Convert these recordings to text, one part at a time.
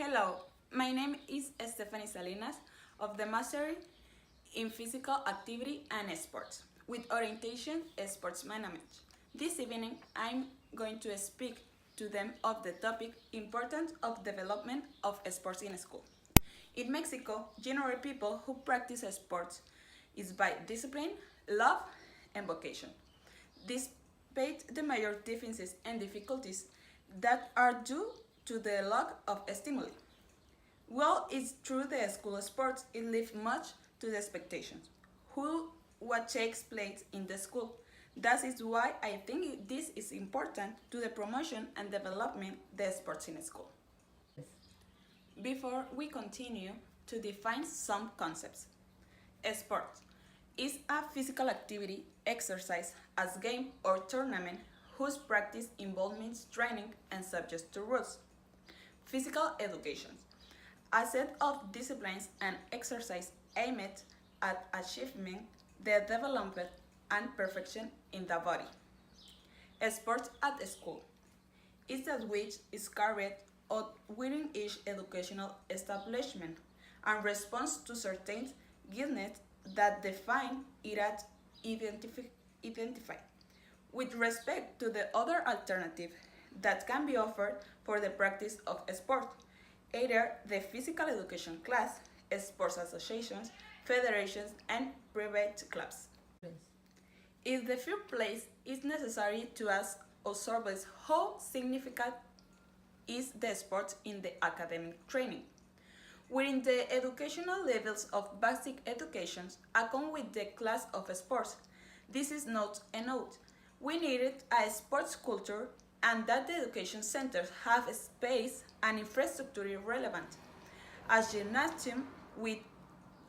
Hello, my name is Stephanie Salinas of the Mastery in Physical Activity and Sports with orientation sports management. This evening I'm going to speak to them of the topic importance of development of sports in school. In Mexico, generally people who practice sports is by discipline, love, and vocation. Despite the major differences and difficulties that are due to the lack of stimuli. Well, it's through the school sports it leaves much to the expectations. What takes place in the school. That is why I think this is important to the promotion and development the sports in school. Before we continue to define some concepts. Sport is a physical activity, exercise as game or tournament whose practice involves training and subject to rules. Physical education, a set of disciplines and exercise aimed at achieving the development and perfection in the body. Sports at school is that which is carried out within each educational establishment and responds to certain guidelines that define it as identified. With respect to the other alternative that can be offered for the practice of sport, either the physical education class, sports associations, federations, and private clubs. In the first place, it's necessary to ask observers how significant is the sport in the academic training. Within the educational levels of basic education, along with the class of sports, this is not enough. We needed a sports culture and that the education centers have space and infrastructure relevant, as gymnasium with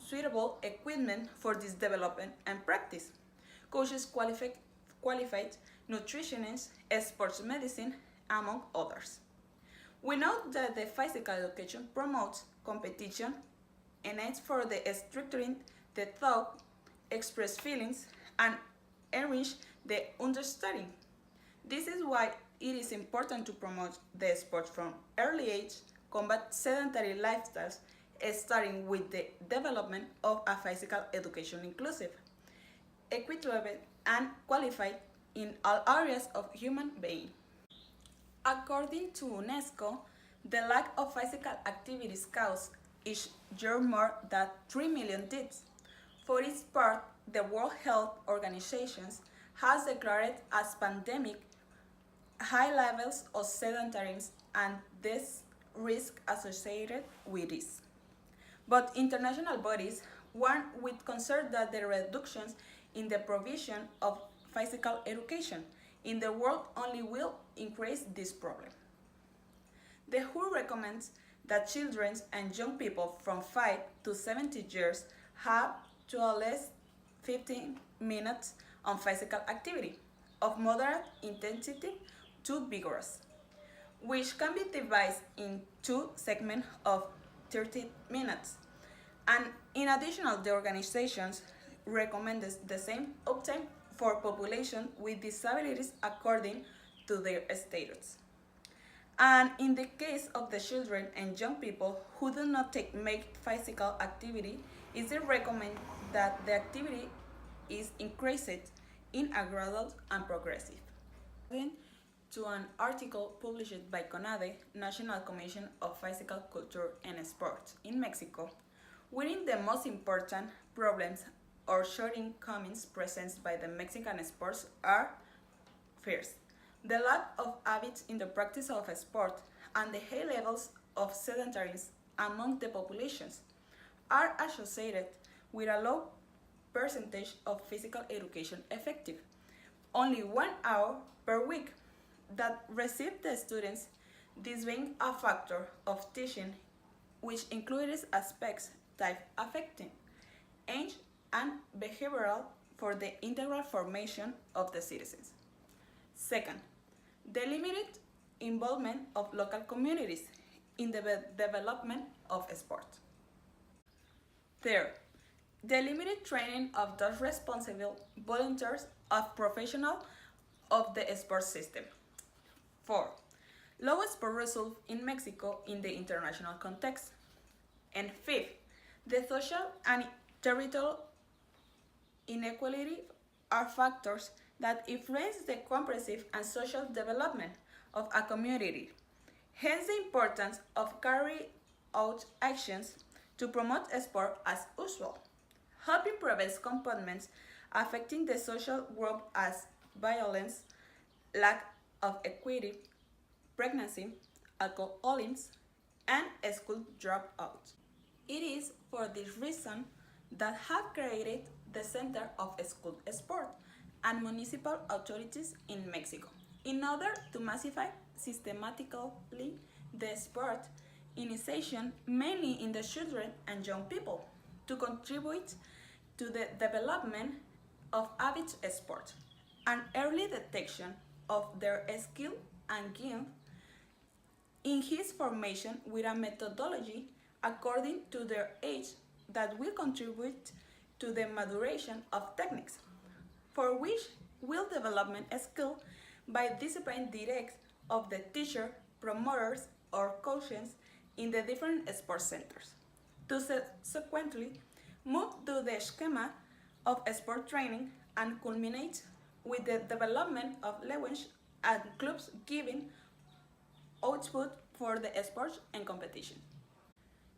suitable equipment for this development and practice, coaches qualified nutritionists, sports medicine, among others. We know that the physical education promotes competition and aids for the structuring the thought, express feelings, and enrich the understanding. This is why it is important to promote the sport from early age, combat sedentary lifestyles, starting with the development of a physical education inclusive, equitable, and qualified in all areas of human being. According to UNESCO, the lack of physical activities causes each year more than 3 million deaths. For its part, the World Health Organization has declared as pandemic high levels of sedentarism and this risk associated with this. But international bodies warn with concern that the reductions in the provision of physical education in the world only will increase this problem. The WHO recommends that children and young people from 5 to 70 years have to at least 15 minutes on physical activity of moderate intensity to vigorous, which can be divided in two segments of 30 minutes. And in addition, the organizations recommend the same uptime for population with disabilities according to their status. And in the case of the children and young people who do not make physical activity, it is recommended that the activity is increased in a gradual and progressive. According to an article published by CONADE, National Commission of Physical Culture and Sports in Mexico, within the most important problems or shortcomings presented by the Mexican sports are first, the lack of habits in the practice of sport and the high levels of sedentarism among the populations are associated with a low percentage of physical education effective, only 1 hour per week that receive the students, this being a factor of teaching which includes aspects type affecting age and behavioral for the integral formation of the citizens. Second, the limited involvement of local communities in the development of sport. Third, the limited training of those responsible volunteers of professionals of the sports system. 4. low sport results in Mexico in the international context. And fifth, the social and territorial inequality are factors that influence the comprehensive and social development of a community. Hence the importance of carrying out actions to promote sport as usual, helping prevent components affecting the social group as violence, lack of equity, pregnancy, alcoholism, and school dropout. It is for this reason that have created the Center of School Sport and municipal authorities in Mexico in order to massify systematically the sport initiation mainly in the children and young people to contribute to the development of avid sport and early detection of their skill and gift in his formation with a methodology according to their age that will contribute to the maturation of techniques, for which will development a skill by discipline direct of the teacher, promoters, or coaches in the different sports centers, to subsequently move to the schema of sport training and culminate with the development of language and clubs giving output for the sports and competition.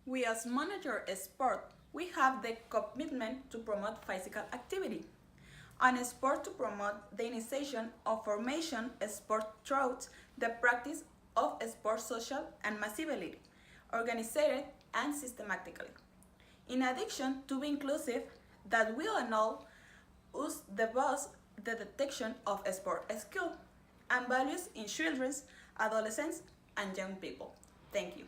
We as monitor sport, we have the commitment to promote physical activity and sport to promote the initiation of formation sport throughout the practice of sport social and massively, organized and systematically. In addition to be inclusive, that will enable us the boost the detection of sport skill and values in children, adolescents, and young people. Thank you.